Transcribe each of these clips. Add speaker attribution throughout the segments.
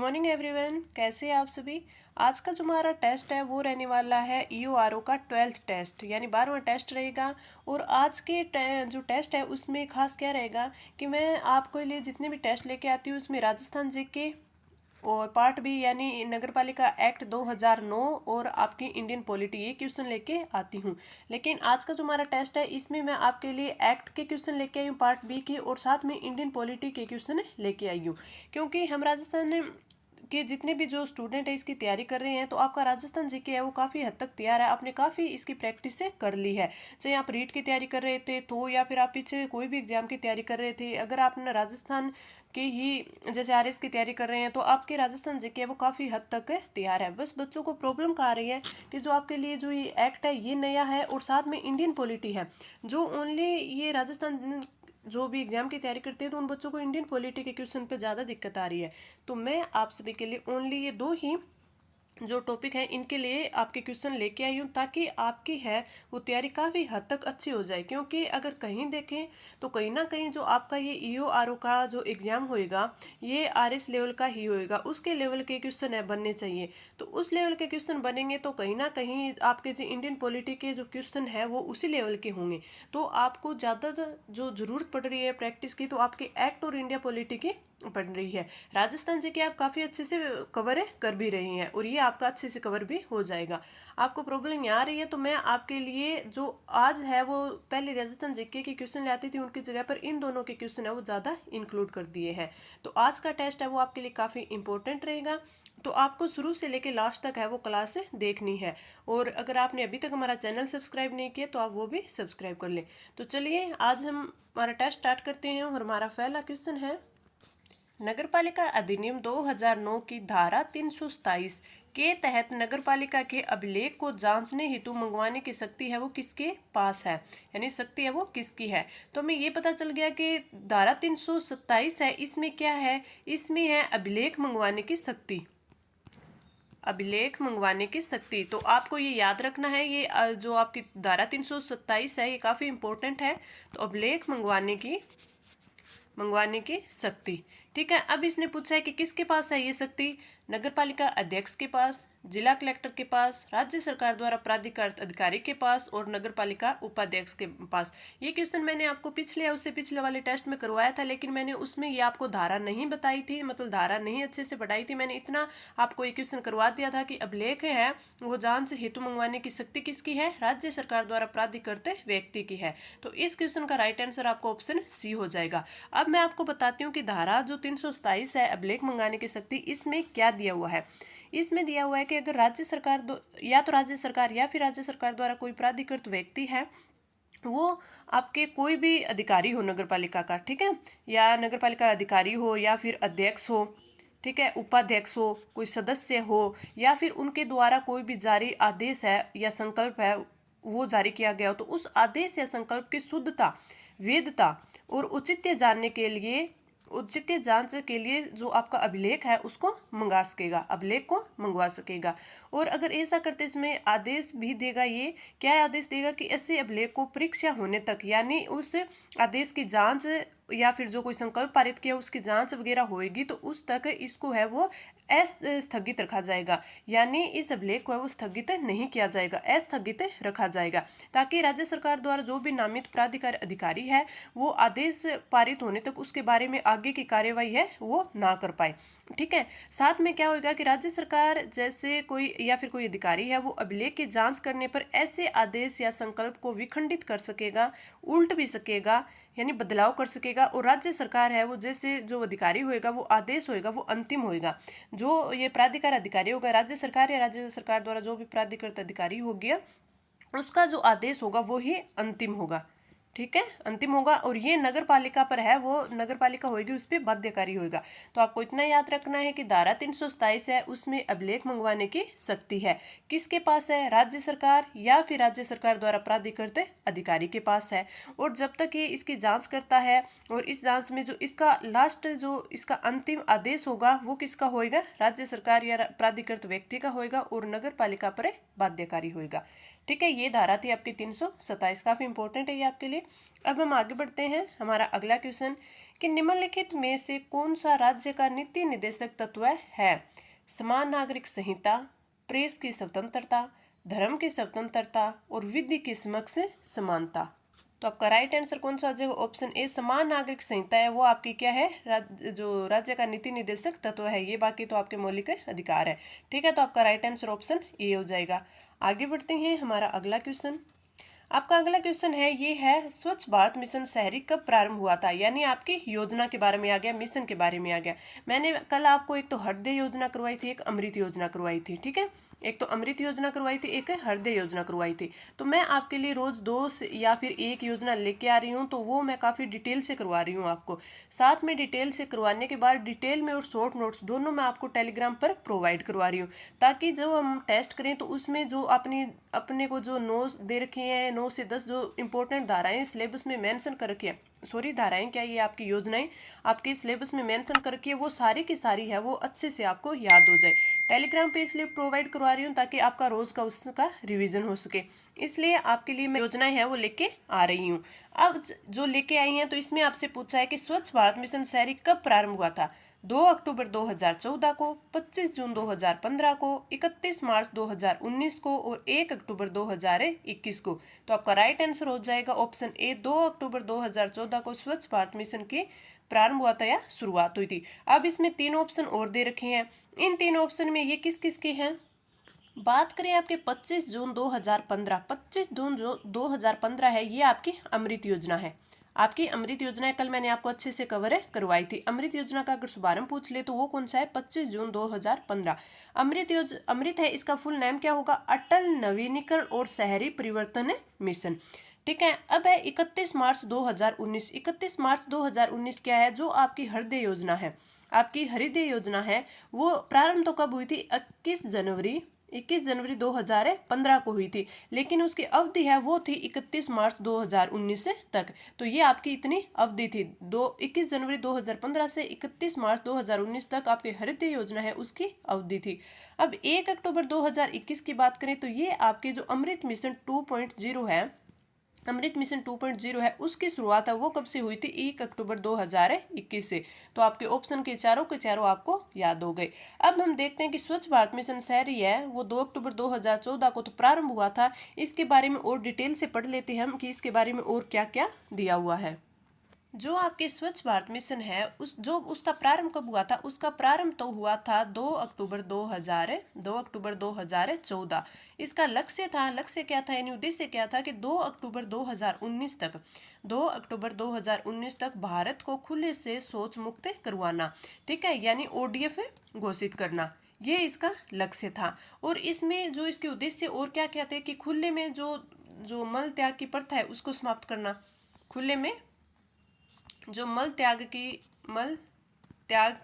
Speaker 1: Morning everyone, कैसे हैं आप सभी। आज का जो हमारा टेस्ट है वो रहने वाला है ईओआरओ का 12th टेस्ट यानी 12वां टेस्ट रहेगा। और आज के जो टेस्ट है उसमें खास क्या रहेगा कि मैं आपके लिए जितने भी टेस्ट लेके आती हूँ उसमें राजस्थान जीके और पार्ट बी यानी नगर पालिका एक्ट 2009 और आपकी इंडियन पॉलिटी ये क्वेश्चन लेके आती हूँ। लेकिन आज का जो हमारा टेस्ट है इसमें मैं आपके लिए एक्ट के क्वेश्चन लेके आई हूँ पार्ट बी के, और साथ में इंडियन पॉलिटी के क्वेश्चन लेके आई हूँ। क्योंकि हम राजस्थान के जितने भी जो स्टूडेंट है इसकी तैयारी कर रहे हैं तो आपका राजस्थान जीके है वो काफ़ी हद तक तैयार है, आपने काफ़ी इसकी प्रैक्टिस से कर ली है। चाहे आप रीट की तैयारी कर रहे थे तो या फिर आप पीछे कोई भी एग्जाम की तैयारी कर रहे थे, अगर आपने राजस्थान के ही जैसे आरएस की तैयारी कर रहे हैं तो आपके राजस्थान जीके है वो काफ़ी हद तक तैयार है। बस बच्चों को प्रॉब्लम कहाँ आ रही है कि जो आपके लिए जो ये एक्ट है ये नया है और साथ में इंडियन पॉलिटी है, जो ओनली ये राजस्थान जो भी एग्जाम की तैयारी करते हैं तो उन बच्चों को इंडियन पॉलिटी के क्वेश्चन पे ज़्यादा दिक्कत आ रही है। तो मैं आप सभी के लिए ओनली ये दो ही जो टॉपिक है इनके लिए आपके क्वेश्चन लेके आई हूँ ताकि आपकी है वो तैयारी काफ़ी हद तक अच्छी हो जाए। क्योंकि अगर कहीं देखें तो कहीं ना कहीं जो आपका ये ईओआरओ का जो एग्ज़ाम होएगा ये आरएस लेवल का ही होएगा, उसके लेवल के क्वेश्चन है बनने चाहिए। तो उस लेवल के क्वेश्चन बनेंगे तो कहीं ना कहीं आपके जो इंडियन पॉलिटी के जो क्वेश्चन है वो उसी लेवल के होंगे। तो आपको ज़्यादा जो ज़रूरत पड़ रही है प्रैक्टिस की तो आपके एक्ट और इंडिया पॉलिटी की पड़ रही है। राजस्थान जी के आप काफ़ी अच्छे से कवर कर भी रही हैं और ये आपका अच्छे से कवर भी हो जाएगा। आपको प्रॉब्लम यहाँ आ रही है तो मैं आपके लिए जो आज है वो पहले राजस्थान जीके के क्वेश्चन ले आती थी, उनकी जगह पर इन दोनों के क्वेश्चन है वो ज़्यादा इंक्लूड कर दिए हैं। तो आज का टेस्ट है वो आपके लिए काफ़ी इंपॉर्टेंट रहेगा। तो आपको शुरू से लेकर लास्ट तक है वो क्लास देखनी है। और अगर आपने अभी तक हमारा चैनल सब्सक्राइब नहीं किया तो आप वो भी सब्सक्राइब कर लें। तो चलिए आज हम हमारा टेस्ट स्टार्ट करते हैं और हमारा पहला क्वेश्चन है नगरपालिका अधिनियम 2009 की धारा 327 के तहत नगरपालिका के अभिलेख को जांचने हेतु मंगवाने की शक्ति है वो किसके पास है, यानी शक्ति है वो किसकी है। तो हमें ये पता चल गया कि धारा 327 है, इसमें क्या है, इसमें है अभिलेख मंगवाने की शक्ति। अभिलेख मंगवाने की शक्ति, तो आपको ये याद रखना है, ये जो आपकी धारा 327 है ये काफ़ी इंपॉर्टेंट है। तो अभिलेख मंगवाने की शक्ति, ठीक है। अब इसने पूछा है कि किसके पास है ये शक्ति, नगरपालिका अध्यक्ष के पास, जिला कलेक्टर के पास, राज्य सरकार द्वारा प्राधिकृत अधिकारी के पास और नगरपालिका उपाध्यक्ष के पास। ये क्वेश्चन मैंने आपको उससे पिछले वाले टेस्ट में करवाया था, लेकिन मैंने उसमें ये आपको धारा नहीं बताई थी, मतलब धारा नहीं अच्छे से पढ़ाई थी। मैंने इतना आपको ये क्वेश्चन करवा दिया था कि अभिलेख है वो जांच हेतु मंगवाने की शक्ति किसकी है, राज्य सरकार द्वारा प्राधिकृत व्यक्ति की है। तो इस क्वेश्चन का राइट आंसर आपको ऑप्शन सी हो जाएगा। अब मैं आपको बताती हूँ कि धारा जो 327 है अभिलेख मंगाने की शक्ति, इसमें क्या दिया हुआ है। इसमें दिया हुआ है कि अगर राज्य सरकार या तो राज्य सरकार या फिर राज्य सरकार द्वारा कोई प्राधिकृत व्यक्ति है, वो आपके कोई भी अधिकारी हो नगरपालिका का, ठीक है, या नगरपालिका अधिकारी हो या फिर अध्यक्ष हो, ठीक है, उपाध्यक्ष हो, कोई सदस्य हो, या फिर उनके द्वारा कोई भी जारी आदेश है या संकल्प है वो जारी किया गया हो, तो उस आदेश या संकल्प की शुद्धता, वैधता और औचित्य जानने के लिए, औचित्य जांच के लिए जो आपका अभिलेख है उसको मंगा सकेगा, अभिलेख को मंगवा सकेगा। और अगर ऐसा करते इसमें आदेश भी देगा, ये क्या आदेश देगा कि ऐसे अभिलेख को परीक्षा होने तक, यानी उस आदेश की जांच या फिर जो कोई संकल्प पारित किया उसकी जांच वगैरह होएगी तो उस तक इसको है वो स्थगित रखा जाएगा, यानी इस अभिलेख को है वो स्थगित नहीं किया जाएगा, अस्थगित रखा जाएगा, ताकि राज्य सरकार द्वारा जो भी नामित प्राधिकारी अधिकारी है वो आदेश पारित होने तक उसके बारे में आगे की कार्यवाही है वो ना कर पाए, ठीक है। साथ में क्या होगा कि राज्य सरकार जैसे कोई या फिर कोई अधिकारी है वो अभिलेख की जांच करने पर ऐसे आदेश या संकल्प को विखंडित कर सकेगा, उल्ट भी सकेगा, यानी बदलाव कर सकेगा। और राज्य सरकार है वो जैसे जो अधिकारी होएगा वो आदेश होएगा वो अंतिम होएगा, जो ये प्राधिकार अधिकारी होगा राज्य सरकार या राज्य सरकार द्वारा जो भी प्राधिकृत अधिकारी हो गया उसका जो आदेश होगा वो ही अंतिम होगा, ठीक है, अंतिम होगा। और ये नगर पालिका पर है, वो नगर पालिका होगी उस पर बाध्यकारी होगा। तो आपको इतना याद रखना है कि धारा 327 है उसमें अभिलेख मंगवाने की शक्ति है किसके पास है, राज्य सरकार या फिर राज्य सरकार द्वारा प्राधिकृत अधिकारी के पास है। और जब तक ये इसकी जांच करता है और इस जांच में जो इसका लास्ट जो इसका अंतिम आदेश होगा वो किसका होएगा, राज्य सरकार या प्राधिकृत व्यक्ति का होएगा और नगर पालिका पर बाध्यकारी होएगा, ठीक है। ये धारा थी आपकी 327, काफ़ी इंपॉर्टेंट है ये आपके लिए। अब हम आगे बढ़ते हैं, हमारा अगला क्वेश्चन, कि निम्नलिखित में से कौन सा राज्य का नीति निर्देशक तत्व है? समान नागरिक संहिता, प्रेस की स्वतंत्रता, धर्म की स्वतंत्रता और विधि की समक्ष समानता। तो आपका राइट आंसर कौन सा हो जाएगा? ऑप्शन ए समान नागरिक संहिता है, वो आपकी क्या है? जो राज्य का नीति निर्देशक तत्व है ये, बाकी तो आपके मौलिक अधिकार है। ठीक है, तो आपका राइट आंसर ऑप्शन ए हो जाएगा। आगे बढ़ते हैं, हमारा अगला क्वेश्चन। आपका अगला क्वेश्चन है, ये है स्वच्छ भारत मिशन शहरी कब प्रारंभ हुआ था? यानी आपकी योजना के बारे में आ गया, मिशन के बारे में आ गया। मैंने कल आपको एक तो हृदय योजना करवाई थी, एक अमृत योजना करवाई थी। ठीक है, एक तो अमृत योजना करवाई थी, एक हृदय योजना करवाई थी। तो मैं आपके लिए रोज या फिर एक योजना लेके आ रही हूँ, तो वो मैं काफ़ी डिटेल से करवा रही हूँ आपको। साथ में डिटेल से करवाने के बाद डिटेल में और शॉर्ट नोट्स दोनों मैं आपको टेलीग्राम पर प्रोवाइड करवा रही हूँ, ताकि जो हम टेस्ट करें तो उसमें जो अपने को जो नोट्स दे रखे हैं, 9 से 10 जो इंपॉर्टेंट धाराएं सिलेबस में मेंशन कर रखी है, सॉरी धाराएं क्या, ये आपकी योजनाएं आपके सिलेबस में मेंशन कर रखी है, वो सारी की सारी है, वो अच्छे से आपको याद हो जाए। टेलीग्राम पे इसलिए प्रोवाइड करवा रही हूँ ताकि आपका रोज का उसका रिवीजन हो सके, इसलिए आपके लिए मैं योजनाएं है वो लेके आ रही हूँ। अब जो लेके आई हैं, तो इसमें आपसे पूछा है कि स्वच्छ भारत मिशन शहरी कब प्रारंभ हुआ था? 2 अक्टूबर 2014 को, 25 जून 2015 को, 31 मार्च 2019 को और 1 अक्टूबर 2021 को। तो आपका राइट आंसर हो जाएगा ऑप्शन ए, 2 अक्टूबर 2014 को स्वच्छ भारत मिशन की प्रारंभ हुआ था या शुरुआत हुई थी। अब इसमें 3 ऑप्शन और दे रखे हैं, इन 3 ऑप्शन में ये किस किस के हैं? बात करें आपके 25 जून 2015, 25 जून जो 2015 है, ये आपकी अमृत योजना है। आपकी अमृत योजना कल मैंने आपको अच्छे से कवर करवाई थी। अमृत योजना का अगर शुभारंभ पूछ ले तो वो कौन सा है? 25 जून 2015। अमृत है, इसका फुल नेम क्या होगा? अटल नवीनीकरण और शहरी परिवर्तन मिशन। ठीक है, अब है 31 मार्च 2019। 31 मार्च 2019 क्या है? जो आपकी हृदय योजना है, आपकी हृदय योजना है, वो प्रारंभ तो कब हुई थी? 21 जनवरी 2015 को हुई थी, लेकिन उसकी अवधि है वो थी 31 मार्च 2019 तक। तो ये आपकी इतनी अवधि थी, 21 जनवरी 2015 से 31 मार्च 2019 तक आपकी हृदय योजना है उसकी अवधि थी। अब 1 अक्टूबर 2021 की बात करें तो ये आपके जो अमृत मिशन 2.0 है, अमृत मिशन 2.0 है, उसकी शुरुआत है वो कब से हुई थी? 1 अक्टूबर 2021 से। तो आपके ऑप्शन के चारों आपको याद हो गए। अब हम देखते हैं कि स्वच्छ भारत मिशन शहरी है वो 2 अक्टूबर 2014 को तो प्रारंभ हुआ था। इसके बारे में और डिटेल से पढ़ लेते हैं हम कि इसके बारे में और क्या क्या दिया हुआ है। जो आपके स्वच्छ भारत मिशन है उसका प्रारंभ कब हुआ था? उसका प्रारंभ तो हुआ था 2 अक्टूबर 2014। इसका लक्ष्य क्या था, यानी उद्देश्य क्या था कि 2 अक्टूबर 2019 तक भारत को खुले से शौच मुक्त करवाना। ठीक है, यानी ODF घोषित करना, ये इसका लक्ष्य था। और इसमें जो इसके उद्देश्य और क्या क्या थे कि खुले में जो मल त्याग की प्रथा है उसको समाप्त करना, खुले में जो मल त्याग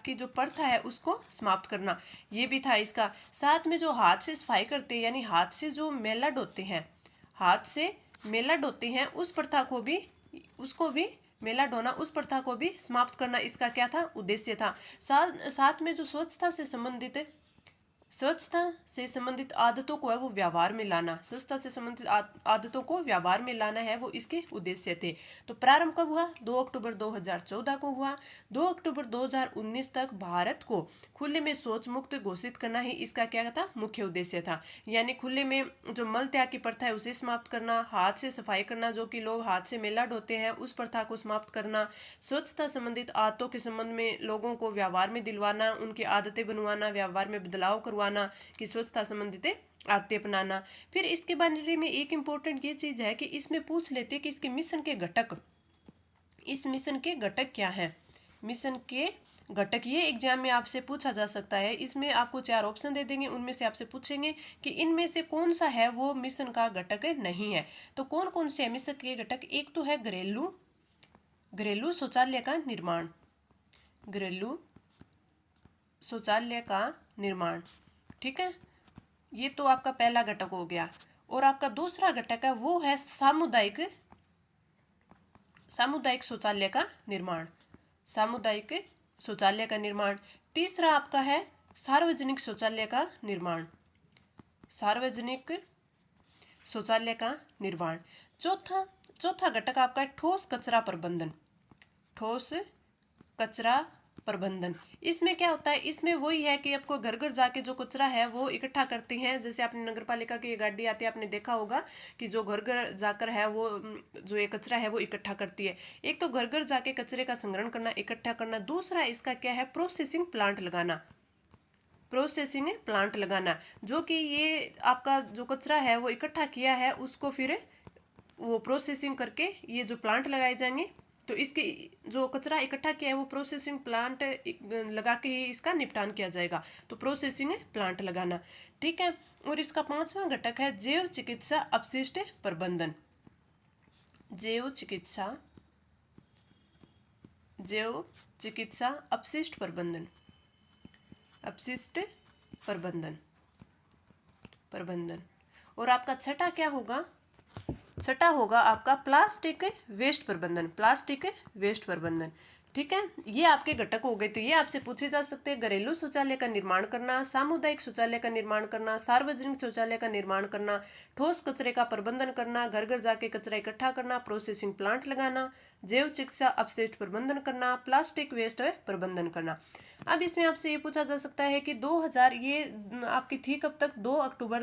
Speaker 1: की जो प्रथा है उसको समाप्त करना, ये भी था इसका। साथ में जो हाथ से सफाई करते हैं, यानी हाथ से जो मेला ढोते हैं उस प्रथा को भी, मेला ढोना उस प्रथा को भी समाप्त करना इसका क्या था? उद्देश्य था। साथ में जो स्वच्छता से संबंधित आदतों को है वो व्यवहार में लाना, स्वच्छता से संबंधित आदतों को व्यवहार में लाना है वो इसके उद्देश्य थे। तो प्रारंभ कब हुआ? 2 अक्टूबर 2014 को हुआ। 2 अक्टूबर 2019 तक भारत को खुले में शौच मुक्त घोषित करना ही इसका क्या था? मुख्य उद्देश्य था। यानी खुले में जो मल त्याग की प्रथा है उसे समाप्त करना, हाथ से सफाई करना, जो कि लोग हाथ से मेला ढोते हैं उस प्रथा को समाप्त करना, स्वच्छता संबंधित आदतों के संबंध में लोगों को व्यवहार में दिलवाना, उनकी आदतें बनवाना, व्यवहार में बदलाव करवाना कि स्वच्छता संबंधित आदतें अपनाना। फिर इसके बारे में एक इम्पोर्टेंट ये चीज है कि इसमें पूछ लेते कि इसके मिशन के घटक, इस मिशन के घटक क्या है? मिशन के घटक ये एग्जाम में आपसे पूछा जा सकता है। इसमें आपको 4 ऑप्शन दे देंगे, उनमें से आपसे पूछेंगे कि इनमें से कौन सा है वो मिशन का घटक नहीं है। तो कौन कौन से है मिशन के घटक? एक तो है घरेलू शौचालय का निर्माण, घरेलू शौचालय का निर्माण। ठीक है, ये तो आपका पहला घटक हो गया। और आपका दूसरा घटक है वो है सामुदायिक शौचालय का निर्माण, सामुदायिक शौचालय का निर्माण। तीसरा आपका है सार्वजनिक शौचालय का निर्माण, सार्वजनिक शौचालय का निर्माण। चौथा घटक आपका है ठोस कचरा प्रबंधन, ठोस कचरा प्रबंधन। इसमें क्या होता है, इसमें वही है कि आपको घर घर जाके जो कचरा है वो इकट्ठा करती हैं। जैसे आपने नगर पालिका की ये गाड़ी आती है, आपने देखा होगा कि जो घर घर जाकर है वो जो ये कचरा है वो इकट्ठा करती है। एक तो घर घर जाके कचरे का संग्रहण करना, इकट्ठा करना। दूसरा इसका क्या है, प्रोसेसिंग प्लांट लगाना। प्रोसेसिंग प्लांट लगाना, जो कि ये आपका जो कचरा है वो इकट्ठा किया है उसको फिर वो प्रोसेसिंग करके ये जो प्लांट लगाए जाएंगे, तो इसके जो कचरा इकट्ठा किया है वो प्रोसेसिंग प्लांट लगा के ही इसका निपटान किया जाएगा। तो प्रोसेसिंग प्लांट लगाना, ठीक है। और इसका 5वां घटक है जैव चिकित्सा अपशिष्ट प्रबंधन। जैव चिकित्सा अपशिष्ट प्रबंधन, अपशिष्ट प्रबंधन। और आपका छठा क्या होगा, छठा होगा आपका प्लास्टिक वेस्ट प्रबंधन। ठीक है, ये आपके घटक हो गए। तो ये आपसे पूछे जा सकते हैं, घरेलू शौचालय का निर्माण करना, सामुदायिक शौचालय का निर्माण करना, सार्वजनिक शौचालय का निर्माण करना, ठोस कचरे का प्रबंधन करना, घर घर जाके कचरा इकट्ठा करना, प्रोसेसिंग प्लांट लगाना, जैव चिकित्सा अपशिष्ट प्रबंधन करना, प्लास्टिक वेस्ट प्रबंधन करना। अब इसमें आपसे ये पूछा जा सकता है कि 2000 ये आपकी थी कब तक, 2 अक्टूबर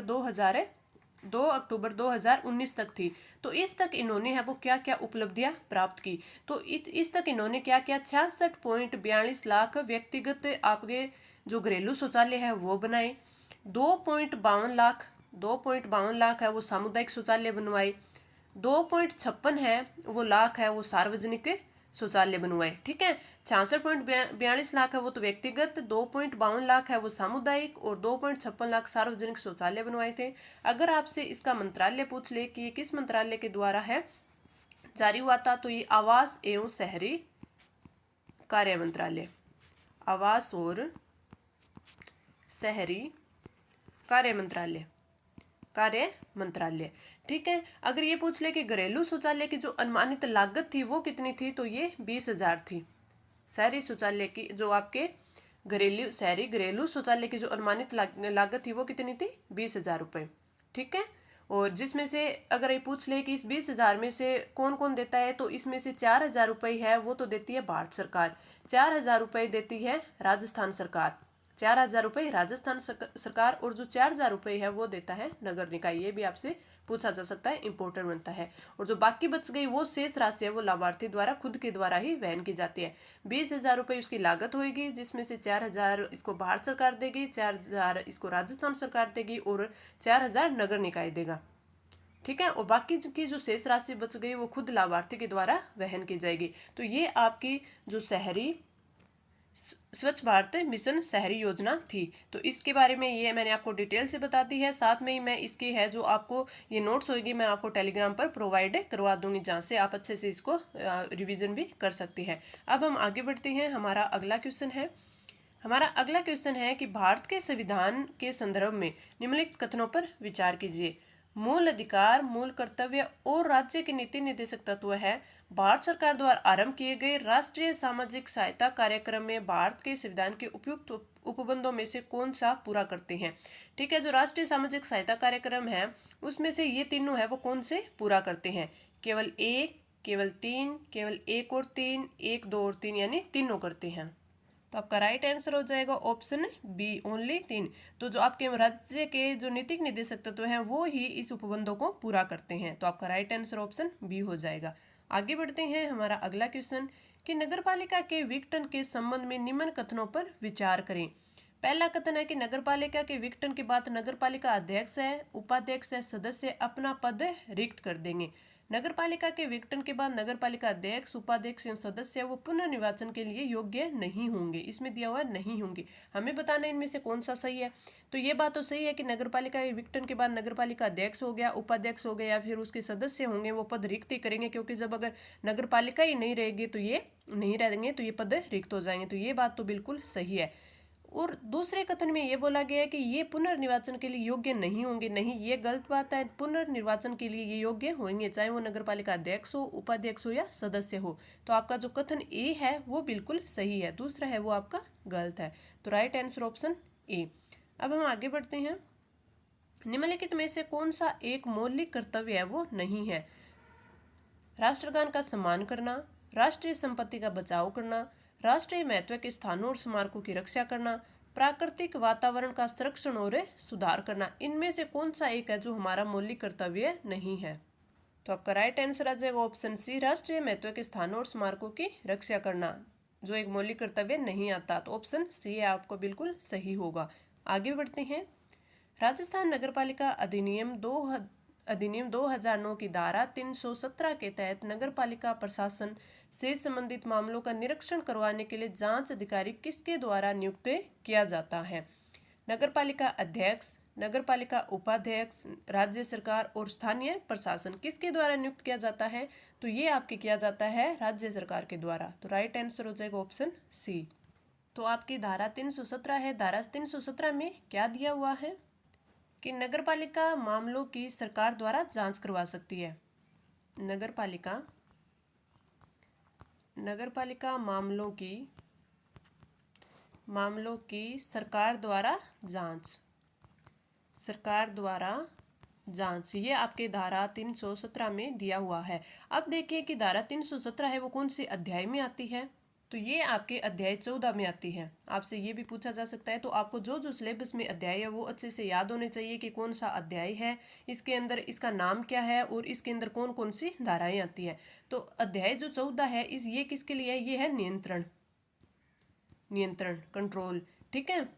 Speaker 1: 2019 तक थी। तो इस तक इन्होंने है वो क्या क्या उपलब्धियां प्राप्त की। तो इस तक इन्होंने क्या किया, 66.42 लाख व्यक्तिगत आपके जो घरेलू शौचालय है वो बनाए। 2.52 लाख है वो सामुदायिक शौचालय बनवाए। 2.56 है वो लाख है वो सार्वजनिक शौचालय बनवाए। ठीक है, 66.42 लाख है वो तो व्यक्तिगत, 2.52 लाख है वो सामुदायिक और 2.56 लाख सार्वजनिक शौचालय बनवाए थे। अगर आपसे इसका मंत्रालय पूछ ले कि ये किस मंत्रालय के द्वारा है जारी हुआ था, तो ये आवास एवं शहरी कार्य मंत्रालय, आवास और शहरी कार्य मंत्रालय। ठीक है, अगर ये पूछ ले कि घरेलू शौचालय की जो अनुमानित लागत थी वो कितनी थी, तो ये 20,000 थी। शहरी शौचालय की जो आपके घरेलू शौचालय की जो अनुमानित लागत थी वो कितनी थी, 20,000 रुपये। ठीक है, और जिसमें से अगर ये पूछ ले कि इस 20,000 में से कौन कौन देता है, तो इसमें से 4,000 रुपये है वो तो देती है भारत सरकार, 4,000 रुपये देती है राजस्थान सरकार, 4,000 रुपये राजस्थान सरकार, और जो 4,000 रुपये है वो देता है नगर निकाय। ये भी आपसे पूछा जा सकता है, इंपॉर्टेंट बनता है। और जो बाकी बच गई वो शेष राशि है वो लाभार्थी द्वारा खुद के द्वारा ही वहन की जाती है। 20,000 रुपये उसकी लागत होगी, जिसमें से 4,000 इसको भारत सरकार देगी, 4,000 इसको राजस्थान सरकार देगी और 4,000 नगर निकाय देगा। ठीक है, और बाकी की जो शेष राशि बच गई वो खुद लाभार्थी के द्वारा वहन की जाएगी। तो ये आपकी जो शहरी स्वच्छ भारत मिशन शहरी योजना थी। तो इसके बारे में ये मैंने आपको डिटेल से बता दी है। साथ में ही मैं इसकी है जो आपको ये नोट्स होगी मैं आपको टेलीग्राम पर प्रोवाइड करवा दूंगी, जहाँ से आप अच्छे से इसको रिवीजन भी कर सकती हैं। अब हम आगे बढ़ते हैं। हमारा अगला क्वेश्चन है कि भारत के संविधान के संदर्भ में निम्नलिखित कथनों पर विचार कीजिए। मूल अधिकार, मूल कर्तव्य और राज्य के नीति निर्देशक तत्व है। भारत सरकार द्वारा आरंभ किए गए राष्ट्रीय सामाजिक सहायता कार्यक्रम में भारत के संविधान के उपयुक्त उपबंधों में से कौन सा पूरा करते हैं। ठीक है, जो राष्ट्रीय सामाजिक सहायता कार्यक्रम है उसमें से ये तीनों है वो कौन से पूरा करते हैं, केवल एक, केवल तीन, केवल एक और तीन, एक, दो और तीन, यानी तीनों करते हैं। तो आपका राइट आंसर हो जाएगा ऑप्शन बी, ओनली 3। तो जो आपके राज्य के जो नीतिक निर्देशक तत्व हैं वो ही इस उपबंधों को पूरा करते हैं। तो आपका राइट आंसर ऑप्शन बी हो जाएगा। आगे बढ़ते हैं। हमारा अगला क्वेश्चन कि नगरपालिका के विघटन के संबंध में निम्न कथनों पर विचार करें। पहला कथन है कि नगरपालिका के विघटन के बाद नगरपालिका अध्यक्ष है, उपाध्यक्ष है, सदस्य अपना पद रिक्त कर देंगे। नगरपालिका के विघटन के बाद नगरपालिका अध्यक्ष, उपाध्यक्ष एवं सदस्य वो पुनर्निर्वाचन के लिए योग्य नहीं होंगे। इसमें दिया हुआ नहीं होंगे, हमें बताना इनमें से कौन सा सही है। तो ये बात तो सही है कि नगरपालिका के विघटन के बाद नगरपालिका अध्यक्ष हो गया, उपाध्यक्ष हो गया या फिर उसके सदस्य होंगे वो पद रिक्त ही करेंगे, क्योंकि जब अगर नगरपालिका ही नहीं रहेगी तो ये नहीं रहेंगे, तो ये पद रिक्त हो जाएंगे। तो ये बात तो बिल्कुल सही है। और दूसरे कथन में ये बोला गया है कि ये पुनर्निर्वाचन के लिए योग्य नहीं होंगे। नहीं, ये गलत बात है। पुनर्निर्वाचन के लिए ये योग्य होंगे, चाहे वो नगरपालिका अध्यक्ष हो, उपाध्यक्ष हो या सदस्य हो। तो आपका जो कथन ए है वो बिल्कुल सही है, दूसरा है वो आपका गलत है। तो राइट आंसर ऑप्शन ए। अब हम आगे बढ़ते हैं। निम्नलिखित में से कौन सा एक मौलिक कर्तव्य है वो नहीं है। राष्ट्रगान का सम्मान करना, राष्ट्रीय संपत्ति का बचाव करना, राष्ट्रीय महत्व के स्थानों और स्मारकों की रक्षा करना, प्राकृतिक वातावरण का संरक्षण और सुधार करना। इनमें से कौन सा एक है जो हमारा मौलिक कर्तव्य नहीं है? तो आपका राइट आंसर आ जाएगा ऑप्शन सी, राष्ट्रीय महत्व के स्थानों और स्मारकों की रक्षा करना, जो एक मौलिक कर्तव्य नहीं आता। तो ऑप्शन सी आपको बिल्कुल सही होगा। आगे बढ़ते हैं। राजस्थान नगरपालिका अधिनियम 2009 की धारा 317 के तहत नगरपालिका प्रशासन से संबंधित मामलों का निरीक्षण करवाने के लिए जांच अधिकारी किसके द्वारा नियुक्त किया जाता है? नगरपालिका अध्यक्ष, नगरपालिका उपाध्यक्ष, राज्य सरकार और स्थानीय प्रशासन किसके द्वारा नियुक्त किया जाता है? तो ये आपके किया जाता है राज्य सरकार के द्वारा। तो राइट आंसर हो जाएगा ऑप्शन सी। तो आपकी धारा 317 है। धारा 317 में क्या दिया हुआ है कि नगरपालिका मामलों की सरकार द्वारा जांच करवा सकती है। नगरपालिका मामलों की सरकार द्वारा जांच, ये आपके धारा 317 में दिया हुआ है। अब देखिए कि धारा 317 है वो कौन से अध्याय में आती है? तो ये आपके अध्याय 14 में आती है। आपसे ये भी पूछा जा सकता है, तो आपको जो जो सिलेबस में अध्याय है वो अच्छे से याद होने चाहिए कि कौन सा अध्याय है, इसके अंदर इसका नाम क्या है और इसके अंदर कौन कौन सी धाराएं आती है। तो अध्याय जो 14 है ये किसके लिए है? ये है नियंत्रण कंट्रोल, ठीक है।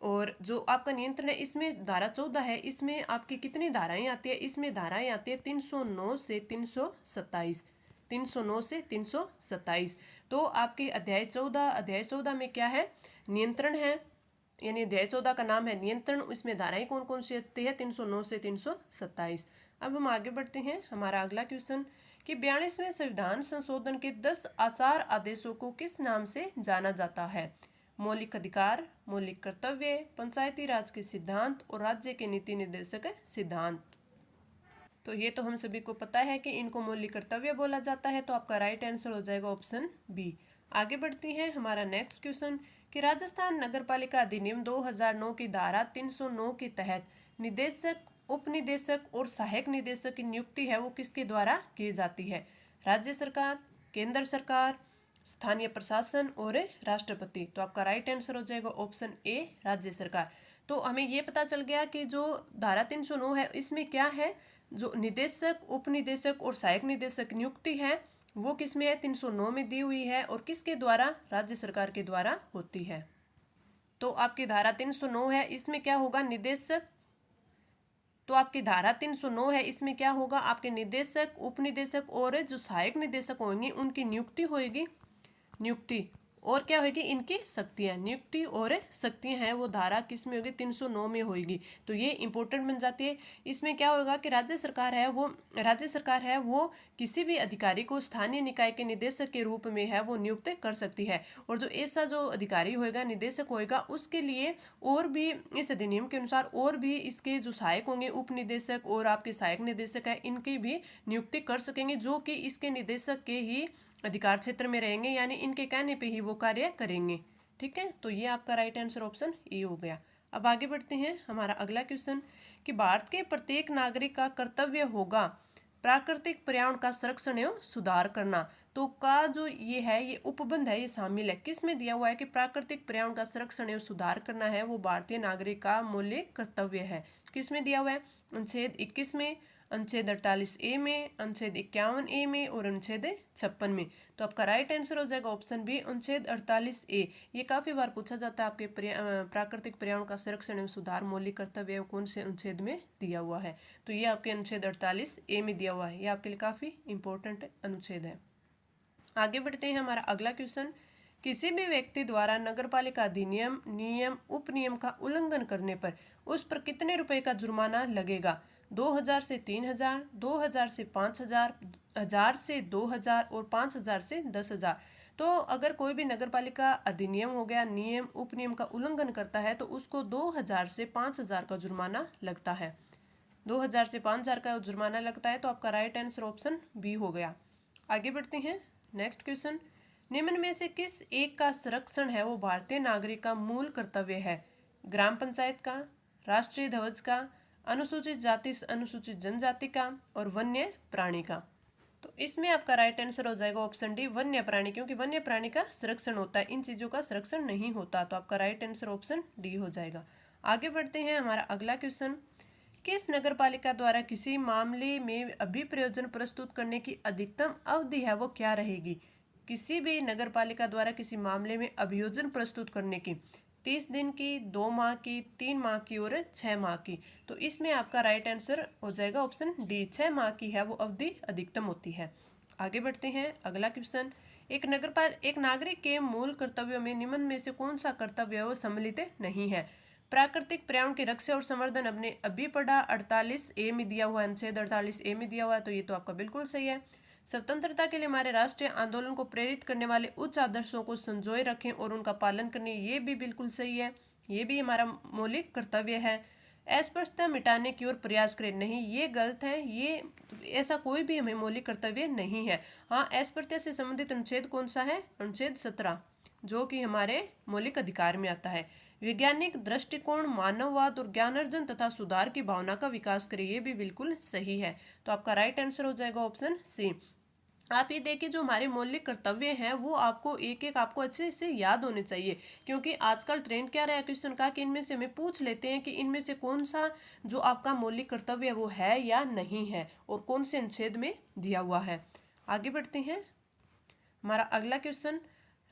Speaker 1: और जो आपका नियंत्रण है इसमें धारा 14 है, इसमें आपकी कितनी धाराएं आती है? इसमें धाराएं आती है 309 से 327, 309 से 327। तो आपके अध्याय 14 में क्या है? नियंत्रण है, यानी अध्याय 14 का नाम है नियंत्रण। इसमें धाराएं कौन कौन सी आती है? 309 से 327। अब हम आगे बढ़ते हैं। हमारा अगला क्वेश्चन कि 42वें संविधान संशोधन के 10 आचार आदेशों को किस नाम से जाना जाता है? मौलिक अधिकार, मौलिक कर्तव्य, पंचायती राज के सिद्धांत और राज्य के नीति निर्देशक सिद्धांत। तो ये तो हम सभी को पता है कि इनको मौलिक कर्तव्य बोला जाता है। तो आपका राइट आंसर हो जाएगा ऑप्शन बी। आगे बढ़ती हैं। हमारा नेक्स्ट क्वेश्चन कि राजस्थान नगरपालिका अधिनियम 2009 की धारा 309 के तहत निदेशक, उपनिदेशक और सहायक निदेशक की नियुक्ति है वो किसके द्वारा की जाती है? राज्य सरकार, केंद्र सरकार, स्थानीय प्रशासन और राष्ट्रपति। तो आपका राइट आंसर हो जाएगा ऑप्शन ए, राज्य सरकार। तो हमें ये पता चल गया कि जो धारा 309 है इसमें क्या है? जो निदेशक, उपनिदेशक और सहायक निदेशक नियुक्ति है वो किसमें है? 309 में दी हुई है। और किसके द्वारा? राज्य सरकार के द्वारा होती है। तो आपकी धारा 309 है, इसमें क्या होगा? निदेशक। तो आपकी धारा 309 है, इसमें क्या होगा? आपके निदेशक, उपनिदेशक और जो सहायक निदेशक होंगे उनकी नियुक्ति होगी। नियुक्ति और क्या होगी? इनकी शक्तियाँ। नियुक्ति और शक्तियाँ हैं वो धारा किस में होगी? 309 में होगी। तो ये इंपॉर्टेंट बन जाती है। इसमें क्या होगा कि राज्य सरकार है वो किसी भी अधिकारी को स्थानीय निकाय के निदेशक के रूप में है वो नियुक्त कर सकती है। और जो ऐसा जो अधिकारी होएगा, निदेशक होएगा, उसके लिए और भी इस अधिनियम के अनुसार और भी इसके जो सहायक होंगे, उप निदेशक और आपके सहायक निदेशक है, इनकी भी नियुक्ति कर सकेंगे, जो कि इसके निदेशक के ही अधिकार क्षेत्र में रहेंगे, यानी इनके कहने पे ही वो कार्य करेंगे। ठीक है, तो ये आपका राइट आंसर ऑप्शन ए हो गया। अब आगे बढ़ते हैं। हमारा अगला क्वेश्चन कि भारत के प्रत्येक नागरिक का कर्तव्य होगा प्राकृतिक पर्यावरण का संरक्षण एवं सुधार करना। तो का जो ये है, ये उपबंध है, ये शामिल है। किस में दिया हुआ है कि प्राकृतिक पर्यावरण का संरक्षण एवं सुधार करना है वो भारतीय नागरिक का मौलिक कर्तव्य है। किस में दिया हुआ है? अनुच्छेद 21 में, अनुच्छेद 48A में, अनुच्छेद 51A में और अनुच्छेद 56 में। तो आपका राइट आंसर हो जाएगा ऑप्शन बी, अनुच्छेद 48A। ये काफी बार पूछा जाता है आपके प्राकृतिक पर्यावरण का संरक्षण एवं सुधार मौलिक कर्तव्य कौन से अनुच्छेद में दिया हुआ है। तो ये आपके अनुच्छेद 48A में दिया हुआ है। ये आपके लिए काफी इंपॉर्टेंट अनुच्छेद है। आगे बढ़ते हैं। हमारा अगला क्वेश्चन, किसी भी व्यक्ति द्वारा नगरपालिका अधिनियम, नियम, उपनियम का उल्लंघन करने पर उस पर कितने रुपए का जुर्माना लगेगा? 2000 से 3000, 2000 से 5000, 1000 से 2000 और 5000 से 10,000। तो अगर कोई भी नगरपालिका अधिनियम हो गया, नियम, उपनियम का उल्लंघन करता है तो उसको 2000 से 5000 का जुर्माना लगता है। 2000 से 5000 का जुर्माना लगता है। तो आपका राइट आंसर ऑप्शन बी हो गया। आगे बढ़ते हैं। नेक्स्ट क्वेश्चन, निम्न में से किस एक का संरक्षण है वो भारतीय नागरिक का मूल कर्तव्य है? ग्राम पंचायत का, राष्ट्रीय ध्वज का, अनुसूचित जाति अनुसूचित जनजाति का और वन्य प्राणी का। तो इसमें आपका राइट आंसर हो जाएगा ऑप्शन डी, वन्य प्राणी, क्योंकि वन्य प्राणी का संरक्षण होता है, इन चीजों का संरक्षण नहीं होता। तो आपका राइट आंसर ऑप्शन डी हो जाएगा। आगे बढ़ते हैं, हमारा अगला क्वेश्चन, किस नगर पालिका द्वारा किसी मामले में अभिप्रयोजन प्रस्तुत करने की अधिकतम अवधि है वो क्या रहेगी? किसी भी नगर पालिका द्वारा किसी मामले में अभियोजन प्रस्तुत करने की 30 दिन की, 2 माह की, 3 माह की और 6 माह की। तो इसमें आपका राइट आंसर हो जाएगा ऑप्शन डी, 6 माह की है वो अवधि अधिकतम होती है। आगे बढ़ते हैं, अगला क्वेश्चन, एक नागरिक के मूल कर्तव्यों में निम्न में से कौन सा कर्तव्य वो सम्मिलित नहीं है? प्राकृतिक पर्यावरण की रक्षा और संवर्धन अपने अभी पढ़ा 48A में दिया हुआ है, अनुच्छेद 48A में दिया हुआ है, तो ये तो आपका बिल्कुल सही है। स्वतंत्रता के लिए हमारे राष्ट्रीय आंदोलन को प्रेरित करने वाले उच्च आदर्शों को संजोए रखें और उनका पालन करें, ये भी बिल्कुल सही है, ये भी हमारा मौलिक कर्तव्य है। अस्पृश्यता मिटाने की ओर प्रयास करें, नहीं ये गलत है, ये ऐसा कोई भी हमें मौलिक कर्तव्य नहीं है। हाँ, अस्पृश्यता से संबंधित अनुच्छेद कौन सा है? अनुच्छेद 17, जो कि हमारे मौलिक अधिकार में आता है। वैज्ञानिक दृष्टिकोण, मानववाद और ज्ञानार्जन तथा सुधार की भावना का विकास करें, ये भी बिल्कुल सही है। तो आपका राइट आंसर हो जाएगा ऑप्शन सी। आप ये देखिए, जो हमारे मौलिक कर्तव्य हैं वो आपको एक एक आपको अच्छे से याद होने चाहिए, क्योंकि आजकल ट्रेंड क्या रहा है क्वेश्चन का कि इनमें से हमें पूछ लेते हैं कि इनमें से कौन सा जो आपका मौलिक कर्तव्य वो है या नहीं है और कौन से अनुच्छेद में दिया हुआ है। आगे बढ़ते हैं, हमारा अगला क्वेश्चन,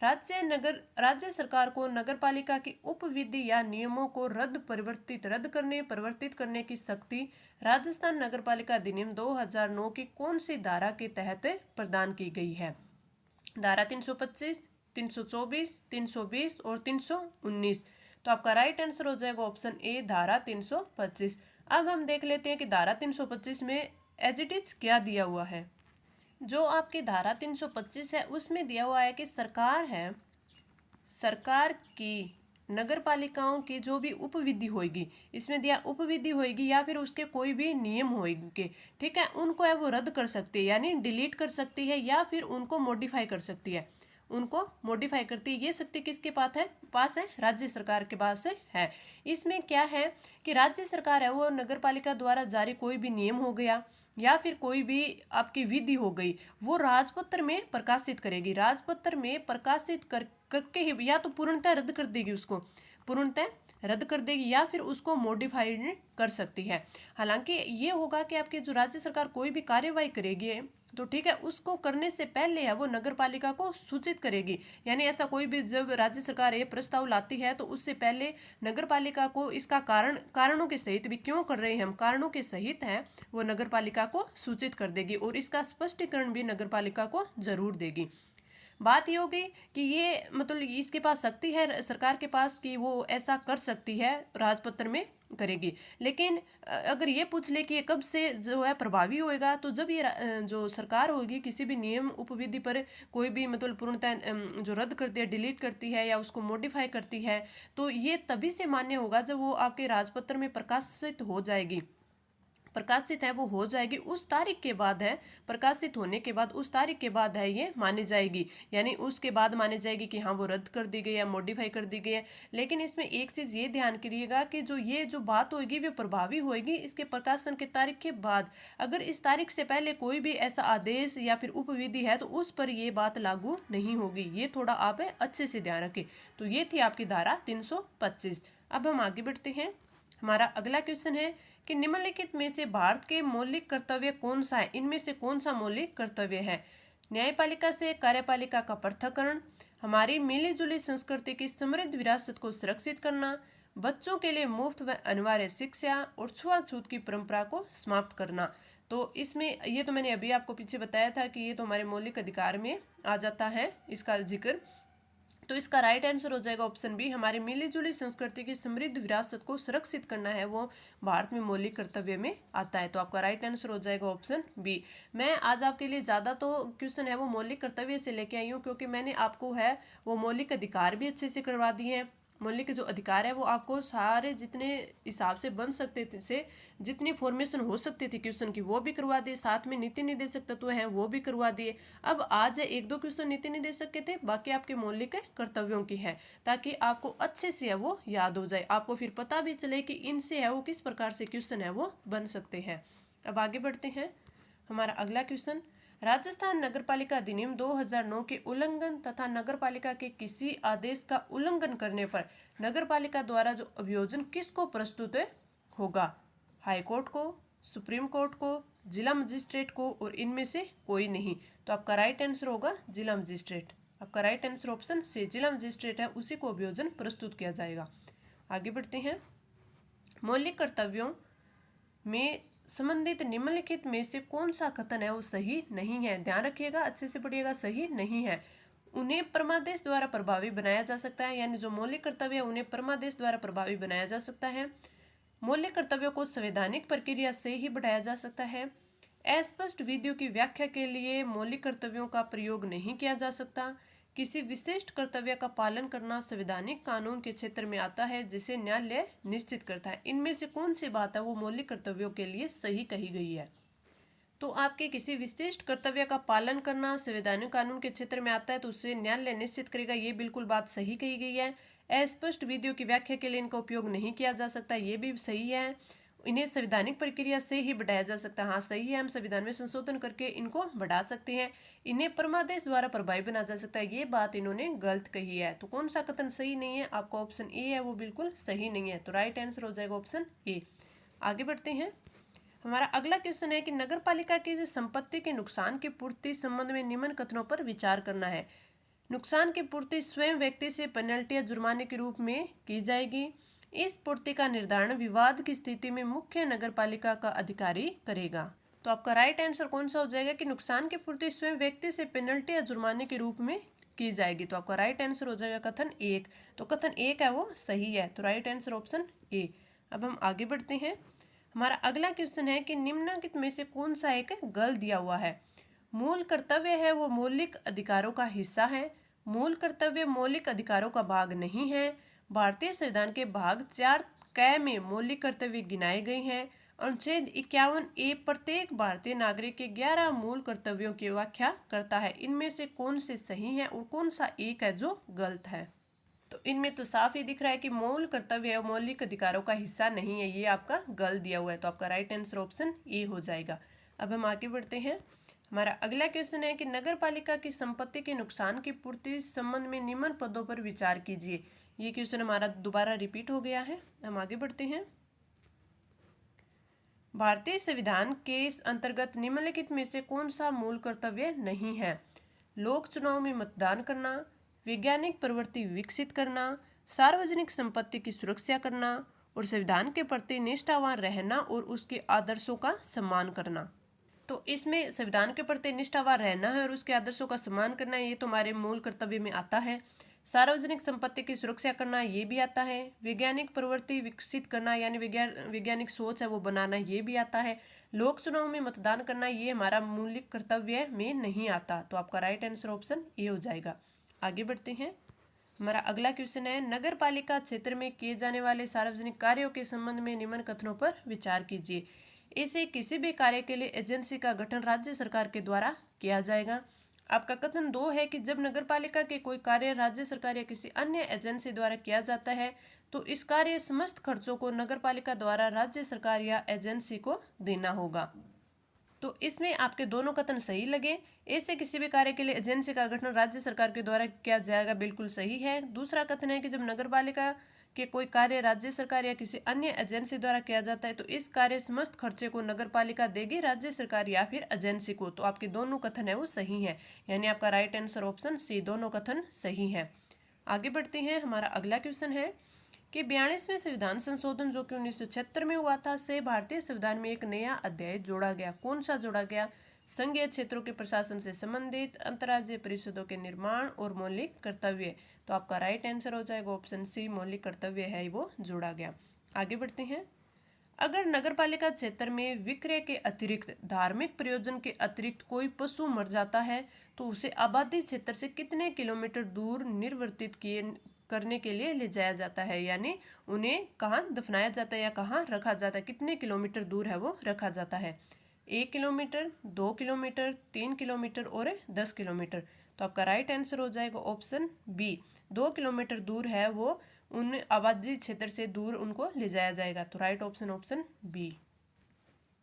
Speaker 1: राज्य सरकार को नगरपालिका की उपविधि या नियमों को परिवर्तित करने की शक्ति राजस्थान नगरपालिका अधिनियम 2009 की कौन सी धारा के तहत प्रदान की गई है? धारा 325, 324, 320 और 319। तो आपका राइट आंसर हो जाएगा ऑप्शन ए, धारा 325। अब हम देख लेते हैं कि धारा 325 में एज इट इज क्या दिया हुआ है। जो आपकी धारा 325 है उसमें दिया हुआ है कि सरकार की नगर पालिकाओं की जो भी उपविधि होगी, इसमें दिया उपविधि होगी या फिर उसके कोई भी नियम होंगे, ठीक है, उनको है वो रद्द कर सकती है, यानी डिलीट कर सकती है या फिर उनको मॉडिफाई कर सकती है, उनको मॉडिफाई करती है। ये शक्ति किसके पास है? राज्य सरकार के पास है। इसमें क्या है कि राज्य सरकार है वो नगर पालिका द्वारा जारी कोई भी नियम हो गया या फिर कोई भी आपकी विधि हो गई, वो राजपत्र में प्रकाशित करेगी। राजपत्र में प्रकाशित करके ही या तो पूर्णतः रद्द कर देगी, उसको पूर्णतः रद्द कर देगी या फिर उसको मॉडिफाइड कर सकती है। हालांकि ये होगा कि आपकी जो राज्य सरकार कोई भी कार्यवाही करेगी तो ठीक है, उसको करने से पहले है वो नगर पालिका को सूचित करेगी, यानी ऐसा कोई भी जब राज्य सरकार ये प्रस्ताव लाती है तो उससे पहले नगर पालिका को इसका कारणों के सहित भी, क्यों कर रहे हैं हम, कारणों के सहित है वो नगर पालिका को सूचित कर देगी और इसका स्पष्टीकरण भी नगर पालिका को जरूर देगी। बात ये हो गई कि ये मतलब इसके पास शक्ति है सरकार के पास कि वो ऐसा कर सकती है, राजपत्र में करेगी। लेकिन अगर ये पूछ ले कि ये कब से जो है प्रभावी होएगा, तो जब ये जो सरकार होगी किसी भी नियम उपविधि पर कोई भी मतलब पूर्णतः जो रद्द करती है, डिलीट करती है या उसको मॉडिफाई करती है, तो ये तभी से मान्य होगा जब वो आपके राजपत्र में प्रकाशित हो जाएगी। प्रकाशित है वो हो जाएगी उस तारीख के बाद है, प्रकाशित होने के बाद उस तारीख के बाद है ये मानी जाएगी, यानी उसके बाद मानी जाएगी कि हाँ वो रद्द कर दी गई है, मॉडिफाई कर दी गई है। लेकिन इसमें एक चीज़ ये ध्यान करिएगा कि जो बात होगी वो प्रभावी होगी इसके प्रकाशन के तारीख के बाद। अगर इस तारीख से पहले कोई भी ऐसा आदेश या फिर उपविधि है तो उस पर ये बात लागू नहीं होगी, ये थोड़ा आप अच्छे से ध्यान रखें। तो ये थी आपकी धारा 325। अब हम आगे बढ़ते हैं, हमारा अगला क्वेश्चन है कि निम्नलिखित में से भारत के मौलिक कर्तव्य कौन सा है? इनमें से कौन सा मौलिक कर्तव्य है? न्यायपालिका से कार्यपालिका का पृथक्करण, हमारी मिली जुली संस्कृति की समृद्ध विरासत को सुरक्षित करना, बच्चों के लिए मुफ्त व अनिवार्य शिक्षा और छुआछूत की परंपरा को समाप्त करना। तो इसमें ये तो मैंने अभी आपको पीछे बताया था कि ये तो हमारे मौलिक अधिकार में आ जाता है इसका जिक्र। तो इसका राइट आंसर हो जाएगा ऑप्शन बी, हमारी मिली जुली संस्कृति की समृद्ध विरासत को सुरक्षित करना है वो भारत में मौलिक कर्तव्य में आता है। तो आपका राइट आंसर हो जाएगा ऑप्शन बी। मैं आज आपके लिए ज़्यादा तो क्वेश्चन है वो मौलिक कर्तव्य से लेके आई हूँ, क्योंकि मैंने आपको है वो मौलिक अधिकार भी अच्छे से करवा दिए हैं। मौलिक जो अधिकार है वो आपको सारे जितने हिसाब से बन सकते थे से जितनी फॉर्मेशन हो सकती थी क्वेश्चन की वो भी करवा दिए, साथ में नीति निर्देशक तत्व हैं वो भी करवा दिए। अब आज एक दो क्वेश्चन नीति निर्देशक के थे, बाकी आपके मौलिक कर्तव्यों की है, ताकि आपको अच्छे से है वो याद हो जाए, आपको फिर पता भी चले कि इनसे है वो किस प्रकार से क्वेश्चन है वो बन सकते हैं। अब आगे बढ़ते हैं, हमारा अगला क्वेश्चन, राजस्थान नगरपालिका अधिनियम 2009 के उल्लंघन तथा नगरपालिका के किसी आदेश का उल्लंघन करने पर नगरपालिका द्वारा जो अभियोजन किसको प्रस्तुत होगा? हाई कोर्ट को, सुप्रीम कोर्ट को, जिला मजिस्ट्रेट को, और इनमें से कोई नहीं। तो आपका राइट आंसर होगा जिला मजिस्ट्रेट। आपका राइट आंसर ऑप्शन सी जिला मजिस्ट्रेट है, उसी को अभियोजन प्रस्तुत किया जाएगा। आगे बढ़ते हैं। मौलिक कर्तव्यों में संबंधित निम्नलिखित में से कौन सा कथन है वो सही नहीं है? ध्यान रखिएगा, अच्छे से पढ़िएगा, सही नहीं है। उन्हें परमादेश द्वारा प्रभावी बनाया जा सकता है, यानी जो मौलिक कर्तव्य है उन्हें परमादेश द्वारा प्रभावी बनाया जा सकता है। मौलिक कर्तव्यों को संवैधानिक प्रक्रिया से ही बढ़ाया जा सकता है। अस्पष्ट विधियों की व्याख्या के लिए मौलिक कर्तव्यों का प्रयोग नहीं किया जा सकता। किसी विशिष्ट कर्तव्य का पालन करना संवैधानिक कानून के क्षेत्र में आता है, जिसे न्यायालय निश्चित करता है। इनमें से कौन सी बात है वो मौलिक कर्तव्यों के लिए सही कही गई है? तो आपके किसी विशिष्ट कर्तव्य का पालन करना संवैधानिक कानून के क्षेत्र में आता है, तो उससे न्यायालय निश्चित करेगा, ये बिल्कुल बात सही कही गई है। अस्पष्ट विधियों की व्याख्या के लिए इनका उपयोग नहीं किया जा सकता, ये भी सही है। इन्हें संवैधानिक प्रक्रिया से ही बढ़ाया जा सकता है, हाँ सही है, हम संविधान में संशोधन करके इनको बढ़ा सकते हैं। इन्हें परमादेश द्वारा प्रभावी बनाया जा सकता है, ये बात इन्होंने गलत कही है। तो कौन सा कथन सही नहीं है? आपका ऑप्शन ए है, वो बिल्कुल सही नहीं है। तो राइट आंसर हो जाएगा ऑप्शन ए। आगे बढ़ते हैं। हमारा अगला क्वेश्चन है कि नगरपालिका की संपत्ति के नुकसान की पूर्ति संबंध में निम्न कथनों पर विचार करना है। नुकसान की पूर्ति स्वयं व्यक्ति से पेनल्टी या जुर्माने के रूप में की जाएगी। इस पूर्ति का निर्धारण विवाद की स्थिति में मुख्य नगरपालिका का अधिकारी करेगा। तो आपका राइट आंसर कौन सा हो जाएगा कि नुकसान की पूर्ति स्वयं व्यक्ति से पेनल्टी या जुर्माने के रूप में की जाएगी। तो आपका राइट आंसर हो जाएगा कथन एक। तो कथन एक है वो सही है, तो राइट आंसर ऑप्शन ए। अब हम आगे बढ़ते हैं। हमारा अगला क्वेश्चन है कि निम्नलिखित में से कौन सा एक गलत दिया हुआ है? मूल कर्तव्य है वो मौलिक अधिकारों का हिस्सा है। मूल कर्तव्य मौलिक अधिकारों का भाग नहीं है। भारतीय संविधान के भाग 4 क में मौलिक कर्तव्य गिनाए गए हैं। अनुच्छेद 51A प्रत्येक भारतीय नागरिक के 11 मूल कर्तव्यों की व्याख्या करता है। इनमें से कौन से सही है और कौन सा एक है जो गलत है? तो इनमें तो साफ ही दिख रहा है कि मूल कर्तव्य है मौलिक अधिकारों का हिस्सा नहीं है, ये आपका गलत दिया हुआ है। तो आपका राइट आंसर ऑप्शन ए हो जाएगा। अब हम आगे बढ़ते हैं। हमारा अगला क्वेश्चन है कि नगरपालिका की संपत्ति के नुकसान की पूर्ति संबंध में निम्न पदों पर विचार कीजिए। ये क्वेश्चन हमारा दोबारा रिपीट हो गया है। हम आगे बढ़ते हैं। भारतीय संविधान के अंतर्गत निम्नलिखित में से कौन सा मूल कर्तव्य नहीं है? लोक चुनाव में मतदान करना, वैज्ञानिक प्रवृत्ति विकसित करना, सार्वजनिक संपत्ति की सुरक्षा करना और संविधान के प्रति निष्ठावान रहना और उसके आदर्शों का सम्मान करना। तो इसमें संविधान के प्रति निष्ठावान रहना है और उसके आदर्शों का सम्मान करना, ये तो हमारे मूल कर्तव्य में आता है। सार्वजनिक संपत्ति की सुरक्षा करना ये भी आता है। वैज्ञानिक प्रवृत्ति विकसित करना यानी वैज्ञानिक सोच है वो बनाना ये भी आता है। लोक चुनाव में मतदान करना ये हमारा मौलिक कर्तव्य में नहीं आता। तो आपका राइट आंसर ऑप्शन ए हो जाएगा। आगे बढ़ते हैं। हमारा अगला क्वेश्चन है नगर पालिका क्षेत्र में किए जाने वाले सार्वजनिक कार्यों के संबंध में निम्न कथनों पर विचार कीजिए। ऐसे किसी भी कार्य के लिए एजेंसी का गठन राज्य सरकार के द्वारा किया जाएगा। आपका कथन 2 है कि जब नगरपालिका के कोई कार्य राज्य सरकार या किसी अन्य एजेंसी द्वारा किया जाता है तो इस कार्य समस्त खर्चों को नगरपालिका द्वारा राज्य सरकार या एजेंसी को देना होगा। तो इसमें आपके दोनों कथन सही लगे। ऐसे किसी भी कार्य के लिए एजेंसी का गठन राज्य सरकार के द्वारा किया जाएगा, बिल्कुल सही है। दूसरा कथन है कि जब नगरपालिका के कोई कार्य राज्य सरकार या किसी अन्य एजेंसी द्वारा किया जाता है तो इस कार्य समस्त खर्चे को नगरपालिका देगी राज्य सरकार या फिर एजेंसी को। तो आपके दोनों कथन है वो सही है, यानी आपका राइट आंसर ऑप्शन सी, दोनों कथन सही है। आगे बढ़ते हैं। हमारा अगला क्वेश्चन है कि 42वें संविधान संशोधन जो कि 1976 में हुआ था से भारतीय संविधान में एक नया अध्याय जोड़ा गया। कौन सा जोड़ा गया? संघीय क्षेत्रों के प्रशासन से संबंधित, अंतर्राज्यीय परिषदों के निर्माण और मौलिक कर्तव्य। तो आपका राइट आंसर हो जाएगा ऑप्शन सी, मौलिक कर्तव्य है वो जोड़ा गया। आगे बढ़ते हैं। अगर नगरपालिका क्षेत्र में विक्रय के अतिरिक्त धार्मिक प्रयोजन के अतिरिक्त कोई पशु मर जाता है तो उसे आबादी क्षेत्र से कितने किलोमीटर दूर निर्वर्तित करने के लिए ले जाया जाता है, यानी उन्हें कहाँ दफनाया जाता है या कहाँ रखा जाता है, कितने किलोमीटर दूर है वो रखा जाता है? 1 किलोमीटर, 2 किलोमीटर, 3 किलोमीटर और 10 किलोमीटर। तो आपका राइट आंसर हो जाएगा ऑप्शन बी, 2 किलोमीटर दूर है वो उन आबादी क्षेत्र से दूर उनको ले जाया जाएगा। तो राइट ऑप्शन बी।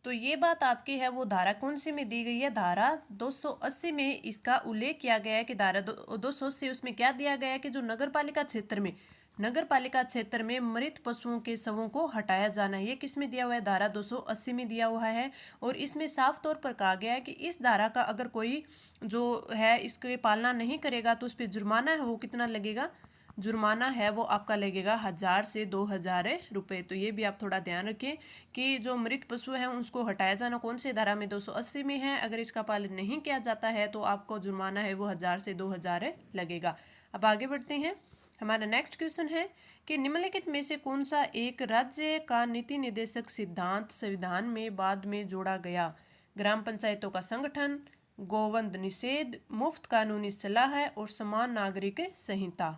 Speaker 1: तो ये बात आपकी है वो धारा कौन सी में दी गई है, धारा 280 में इसका उल्लेख किया गया है कि धारा 280 उसमें क्या दिया गया है कि जो नगर पालिका क्षेत्र में मृत पशुओं के शवों को हटाया जाना है। ये किस में दिया हुआ है, धारा 280 में दिया हुआ है। और इसमें साफ तौर पर कहा गया है कि इस धारा का अगर कोई जो है इसकी पालना नहीं करेगा तो उस पर जुर्माना है वो कितना लगेगा, जुर्माना है वो आपका लगेगा 1000 से 2000 रुपये। तो ये भी आप थोड़ा ध्यान रखें कि जो मृत पशु हैं उसको हटाया जाना कौन से धारा में 280 में है। अगर इसका पालन नहीं किया जाता है तो आपको जुर्माना है वो 1000 से 2000 लगेगा। अब आगे बढ़ते हैं। हमारा नेक्स्ट क्वेश्चन है कि निम्नलिखित में से कौन सा एक राज्य का नीति निर्देशक सिद्धांत संविधान में बाद में जोड़ा गया, ग्राम पंचायतों का संगठन, गोवंश निषेध, मुफ्त कानूनी सलाह और समान नागरिक संहिता।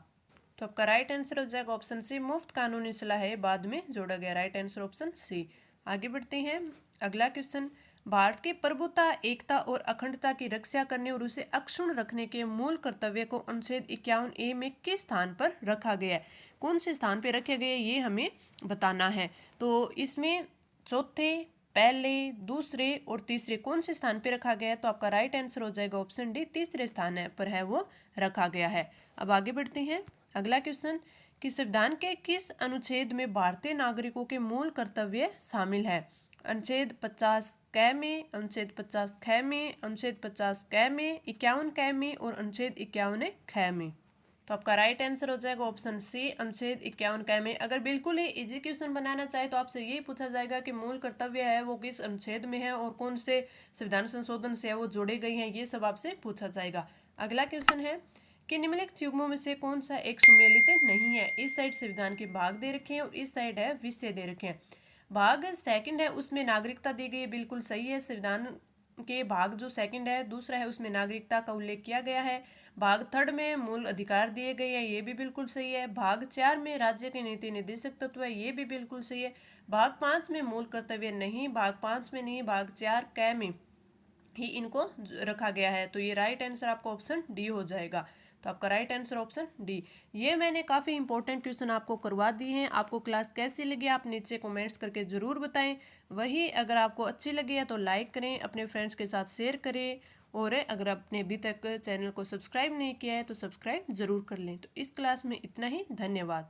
Speaker 1: तो आपका राइट आंसर हो जाएगा ऑप्शन सी, मुफ्त कानूनी सलाह है बाद में जोड़ा गया। Right answer option C. आगे बढ़ते हैं। अगला क्वेश्चन, भारत की प्रभुता, एकता और अखंडता की रक्षा करने और उसे अक्षुण्ण रखने के मूल कर्तव्य को अनुच्छेद 51A में किस स्थान पर रखा गया है, कौन से स्थान पर रखे गए ये हमें बताना है। तो इसमें चौथे, पहले, दूसरे और तीसरे कौन से स्थान पर रखा गया है, तो आपका राइट आंसर हो जाएगा ऑप्शन डी, तीसरे स्थान पर है वो रखा गया है। अब आगे बढ़ते हैं। अगला क्वेश्चन कि संविधान के किस अनुच्छेद में भारतीय नागरिकों के मूल कर्तव्य शामिल है, अनुच्छेद 50 क में, अनुच्छेद 50 ख में, अनुच्छेद 50 क में, 51 क में और अनुच्छेद 51 ख में। तो आपका राइट आंसर हो जाएगा ऑप्शन सी, अनुच्छेद 51 क में। अगर बिल्कुल ही इजी क्वेश्चन बनाना चाहे तो आपसे यही पूछा जाएगा कि मूल कर्तव्य है वो किस अनुच्छेद में है और कौन से संविधान संशोधन से है वो जोड़े गए हैं, ये सब आपसे पूछा जाएगा। अगला क्वेश्चन है कि निम्नलिखित युग्मों में से कौन सा एक सुमेलित नहीं है। इस साइड संविधान के भाग दे रखे हैं और इस साइड है विषय दे रखे हैं। भाग सेकंड है उसमें नागरिकता दी गई है, बिल्कुल सही है। संविधान के भाग जो सेकंड है दूसरा है उसमें नागरिकता का उल्लेख किया गया है। भाग थर्ड में मूल अधिकार दिए गए हैं, ये भी बिल्कुल सही है। भाग 4 में राज्य के नीति निर्देशक तत्व है, ये भी बिल्कुल सही है। भाग 5 में मूल कर्तव्य नहीं, भाग 5 में नहीं, भाग 4 क में ही इनको रखा गया है। तो ये राइट आंसर आपका ऑप्शन डी हो जाएगा। तो आपका राइट आंसर ऑप्शन डी। ये मैंने काफ़ी इंपॉर्टेंट क्वेश्चन आपको करवा दिए हैं। आपको क्लास कैसी लगी आप नीचे कमेंट्स करके ज़रूर बताएं। वही अगर आपको अच्छी लगी है तो लाइक करें, अपने फ्रेंड्स के साथ शेयर करें और अगर आपने अभी तक चैनल को सब्सक्राइब नहीं किया है तो सब्सक्राइब ज़रूर कर लें। तो इस क्लास में इतना ही, धन्यवाद।